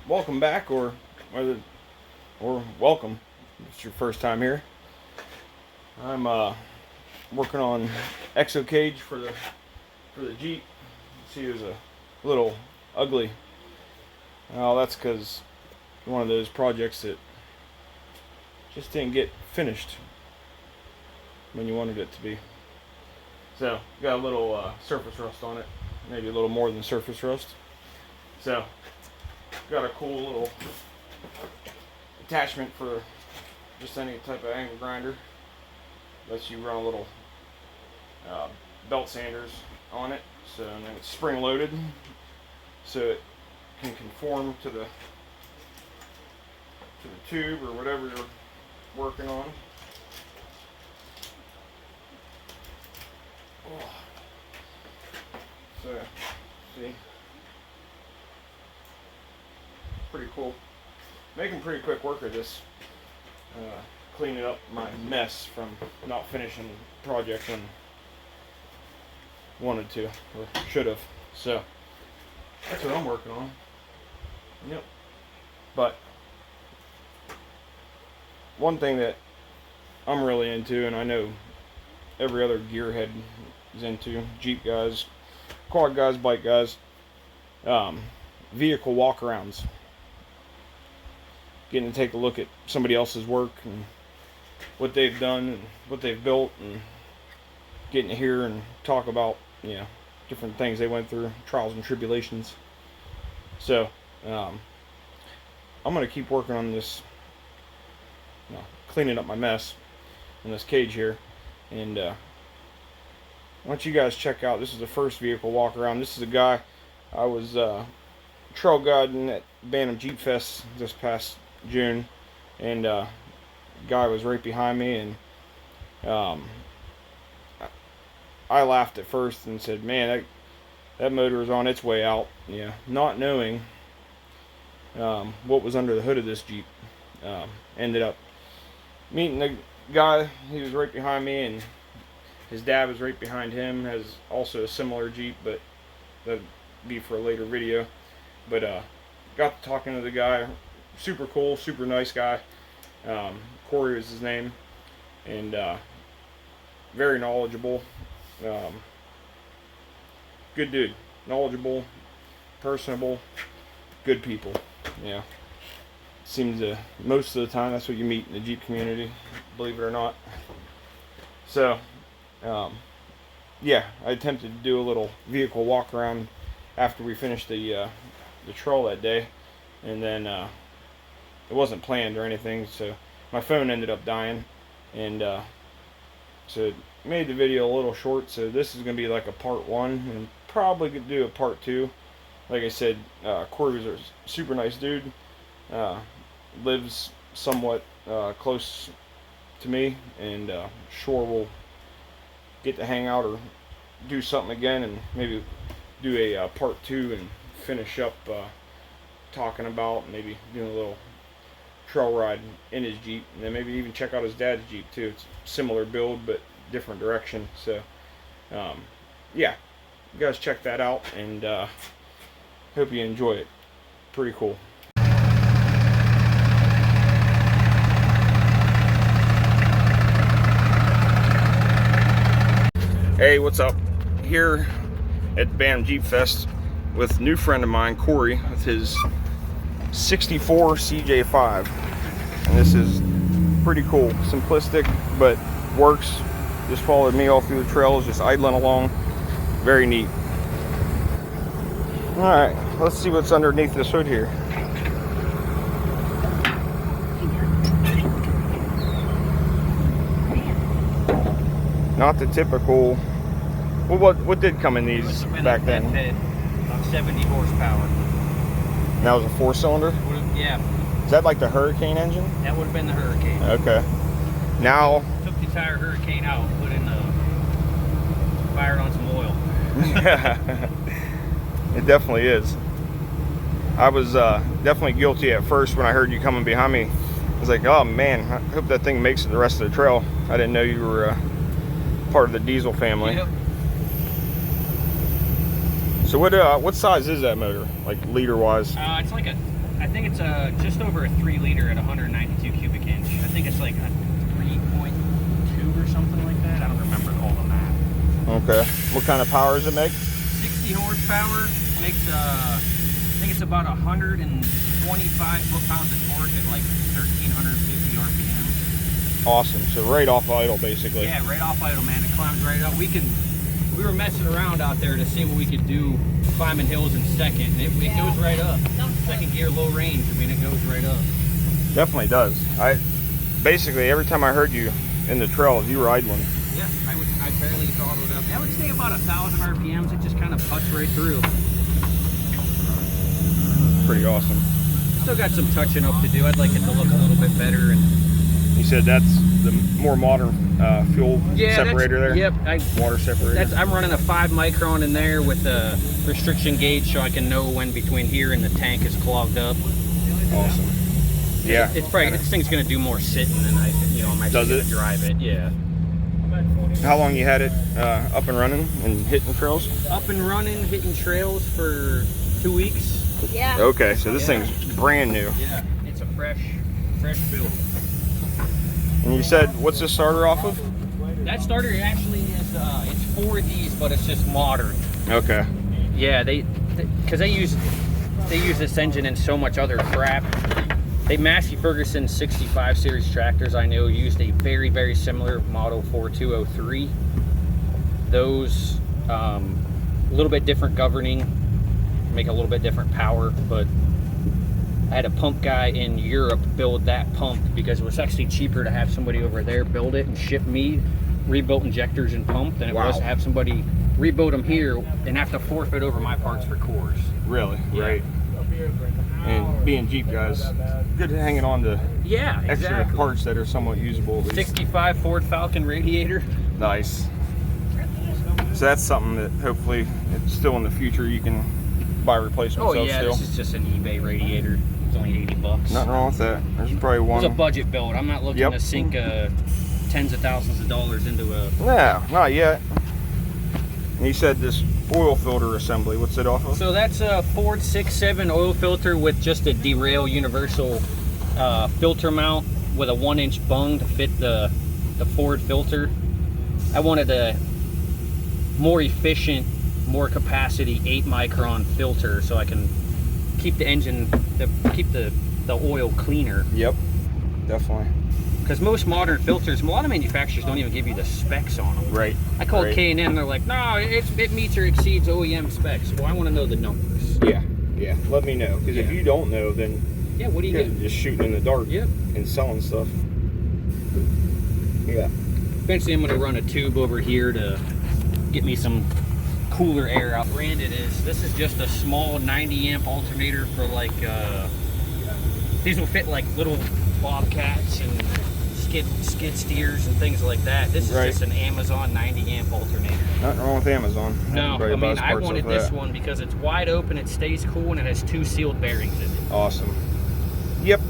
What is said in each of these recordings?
welcome back, or welcome. If it's your first time here. I'm working on exo cage for the Jeep. See, it was a little ugly. Well, that's because one of those projects that just didn't get finished when you wanted it to be. So, got a little surface rust on it, maybe a little more than surface rust. So, got a cool little attachment for just any type of angle grinder. Lets you run a little belt sanders on it, so, and then it's spring loaded, so it can conform to the tube or whatever you're working on. Oh. So, see, pretty cool. Making pretty quick work of this, cleaning up my mess from not finishing the project when wanted to or should have. So that's what I'm working on. Yep. But one thing that I'm really into, and I know every other gearhead is into, Jeep guys, quad guys, bike guys, vehicle walkarounds. Getting to take a look at somebody else's work and what they've done and what they've built, and getting to hear and talk about, you know, different things they went through, trials and tribulations. So I'm going to keep working on this, cleaning up my mess in this cage here. And I want you guys check out, this is the first vehicle walk around. This is a guy I was trail guiding at Bantam Jeep Fest this past June, and guy was right behind me, and I laughed at first and said, man, that motor is on its way out, not knowing what was under the hood of this Jeep. Ended up meeting the guy. He was right behind me, and his dad was right behind him, has also a similar Jeep, but that'd be for a later video. But got to talking to the guy. Super cool, super nice guy. Cory was his name, and very knowledgeable. Good dude, knowledgeable, personable, good people. Yeah, seems to, most of the time that's what you meet in the Jeep community, believe it or not. So yeah, I attempted to do a little vehicle walk around after we finished the trail that day, and then it wasn't planned or anything, so my phone ended up dying, and so it made the video a little short. So this is going to be like a part 1, and probably could do a part 2. Like I said, Cory was a super nice dude, lives somewhat close to me, and sure we'll get to hang out or do something again, and maybe do a part 2 and finish up talking about maybe doing a little trail ride in his Jeep, and then maybe even check out his dad's Jeep too. It's similar build but different direction. So yeah, you guys check that out, and hope you enjoy it. Pretty cool. Hey, what's up? Here at Bantam Jeep Fest with a new friend of mine, Cory, with his 64 CJ5. And this is pretty cool. Simplistic, but works. Just followed me all through the trails, just idling along. Very neat. Alright, let's see what's underneath this hood here. Not the typical. Well, what did come in these back then? About 70 horsepower. And that was a 4-cylinder? Yeah. Is that like the Hurricane engine? That would have been the Hurricane. Okay. Now. Took the entire Hurricane out, put in fired on some oil. Yeah. It definitely is. I was definitely guilty at first when I heard you coming behind me. I was like, oh man, I hope that thing makes it the rest of the trail. I didn't know you were part of the diesel family. Yep. So what size is that motor, like liter wise? It's like a I think it's just over a 3 liter at 192 cubic inch. I think it's like a 3.2 or something like that. I don't remember all the math. Okay. What kind of power does it make? 60 horsepower. Makes I think it's about 125 foot-pounds of torque at like 1,350 RPM. Awesome. So right off idle, basically. Yeah, right off idle, man. It climbs right up. We were messing around out there to see what we could do climbing hills in second, and it goes right up. Second gear, low range. I mean, it goes right up. Definitely does. Basically every time I heard you in the trails, you were idling. Yeah, I barely throttled up. I would say about 1,000 RPMs. It just kind of puts right through. Pretty awesome. Still got some touching up to do. I'd like it to look a little bit better. And you said that's the more modern fuel separator there? Yep. Water separator. I'm running a 5 micron in there with a restriction gauge so I can know when between here and the tank is clogged up. Awesome. Yeah. It's probably, this thing's going to do more sitting than I'm actually going to drive it. Yeah. How long you had it up and running and hitting trails? Up and running, hitting trails for 2 weeks. Yeah. Okay, so this thing's brand new. Yeah, it's a fresh build. And you said, what's this starter off of? That starter actually is, it's 4 of these, but it's just modern. Okay. Yeah, because they use this engine in so much other crap. They Massey Ferguson 65 series tractors I know used a very, very similar Model 4203. Those, a little bit different governing, make a little bit different power, but I had a pump guy in Europe build that pump because it was actually cheaper to have somebody over there build it and ship me rebuilt injectors and pump than it was to have somebody rebuild them here and have to forfeit over my parts for cores. Really? Yeah. Right. And being Jeep guys, good at hanging on to extra parts that are somewhat usable. At least. 65 Ford Falcon radiator. Nice. So that's something that hopefully it's still in the future you can buy replacements of still. This is just an eBay radiator. It's only $80. Nothing wrong with that. There's probably one. It's a budget build. I'm not looking to sink tens of thousands of dollars into a... No, not yet. And you said this oil filter assembly, what's it off of? So that's a Ford 6.7 oil filter with just a derail universal filter mount with a 1-inch bung to fit the Ford filter. I wanted a more efficient, more capacity 8 micron filter so I can keep the engine, keep the oil cleaner. Yep, definitely. Because most modern filters, a lot of manufacturers don't even give you the specs on them. Right. I called K&N, they're like, no, it meets or exceeds OEM specs. Well, I want to know the numbers. Yeah, let me know. Because if you don't know, then what do you get? Just shooting in the dark and selling stuff. Yeah. Eventually I'm going to run a tube over here to get me some cooler air out. Branded this is just a small 90 amp alternator for like, these will fit like little Bobcats and skid steers and things like that. This is just an Amazon 90 amp alternator. Nothing wrong with Amazon. No, I mean, I wanted this one because it's wide open, it stays cool, and it has 2 sealed bearings in it. Awesome. Yep.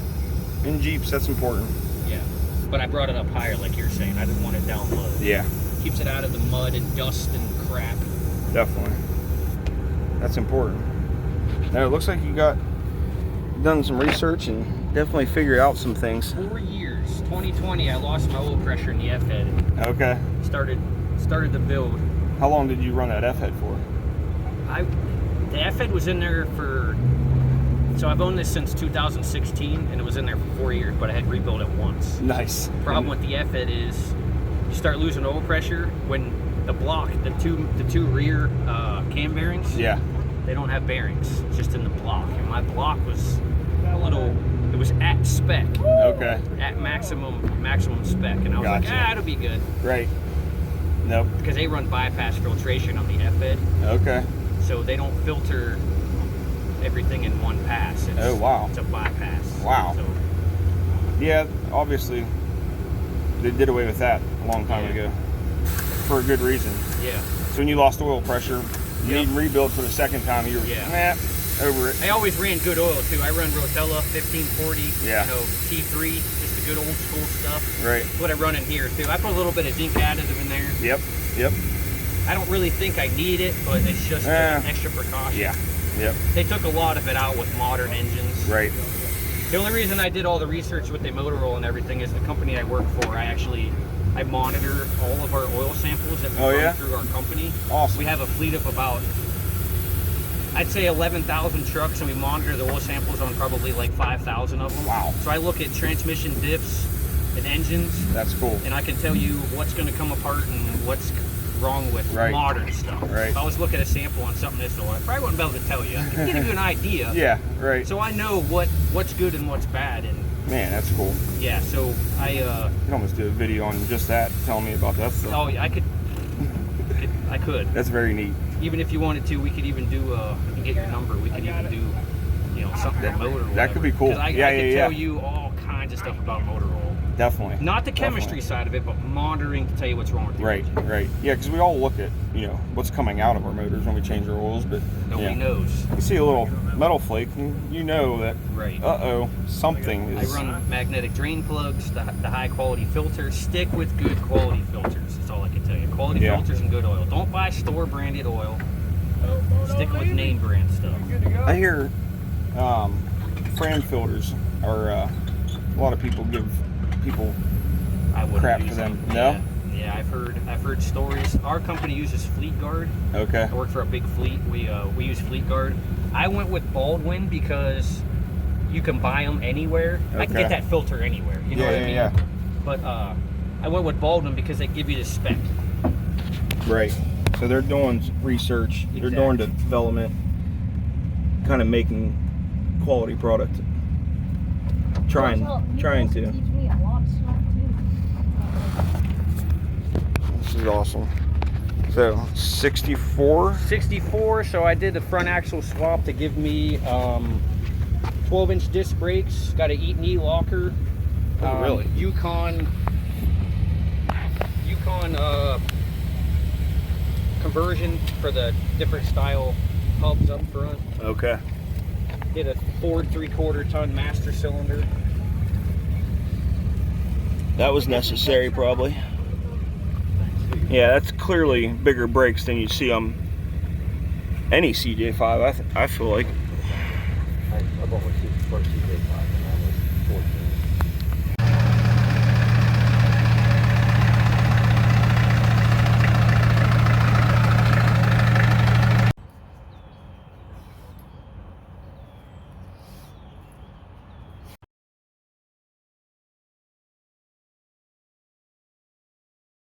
In Jeeps, that's important. Yeah. But I brought it up higher, like you're saying. I didn't want it down low. Yeah. Keeps it out of the mud and dust and crap. Definitely. That's important. Now, it looks like you done some research and definitely figured out some things. 4 years. 2020, I lost my oil pressure in the F-head. Okay. Started the build. How long did you run that F-head for? The F-head was in there for... So I've owned this since 2016, and it was in there for 4 years, but I had rebuilt it once. Nice. Problem with the F-head is you start losing oil pressure when the block, the two rear cam bearings, they don't have bearings. It's just in the block. And my block was it was at spec. Okay. At maximum spec. And I was like, it'll be good. Right. Nope. Because they run bypass filtration on the F-bed. Okay. So they don't filter everything in one pass. It's a bypass. Wow. So, yeah, obviously they did away with that a long time ago. For a good reason. Yeah. So when you lost oil pressure, you need rebuild for the second time, you were over it. I always ran good oil too. I run Rotella 1540, T3, just the good old school stuff. Right. That's what I run in here too. I put a little bit of zinc additive in there. Yep. I don't really think I need it, but it's just an extra precaution. Yep. They took a lot of it out with modern engines. Right. The only reason I did all the research with the motor oil and everything is the company I work for. I monitor all of our oil samples that we run through our company. Awesome. We have a fleet of about, I'd say 11,000 trucks, and we monitor the oil samples on probably like 5,000 of them. Wow. So I look at transmission diffs and engines. That's cool. And I can tell you what's going to come apart and what's wrong with modern stuff. Right. If I was looking at a sample on something this old, I probably wouldn't be able to tell you. I can give you an idea. Yeah, right. So I know what's good and what's bad. And man, that's cool. yeah, so I You can almost do a video on just that, telling me about that stuff. oh yeah, I could. That's very neat. Even if you wanted to, we could even do and get your number. We could even do, you know, something with motor. Or that could be cool. 'Cause I could tell you all kinds of stuff about motor oil. Definitely. Not the chemistry side of it, but monitoring to tell you what's wrong with your engine. Right. Yeah, because we all look at, you know, what's coming out of our motors when we change our oils, but Nobody knows. You see a little metal flake, and you know that, Right. something is... I run magnetic drain plugs, the high quality filters. Stick with good quality filters. That's all I can tell you. Quality filters and good oil. Don't buy store branded oil. Stick with name brand stuff. I hear frame filters are, a lot of people give people I wouldn't crap use for them. them. No? Yeah, I've heard stories. Our company uses Fleet Guard. Okay. I work for a big fleet. We use Fleet Guard. I went with Baldwin because you can buy them anywhere. I can get that filter anywhere. You know what I mean? Yeah. But I went with Baldwin because they give you the spec. Right. So they're doing research. They're doing development, kind of making quality product. Trying to. Teach me a lot of stuff too. This is awesome. So 64. 64. So I did the front axle swap to give me 12-inch disc brakes. Got an Eaton E locker. Oh, really? Yukon conversion for the different style hubs up front. Okay. Did a Ford 3/4 ton master cylinder. That was necessary, probably. Yeah, that's clearly bigger brakes than you see on any CJ5. I feel like. I bought my first CJ5 and that was 14.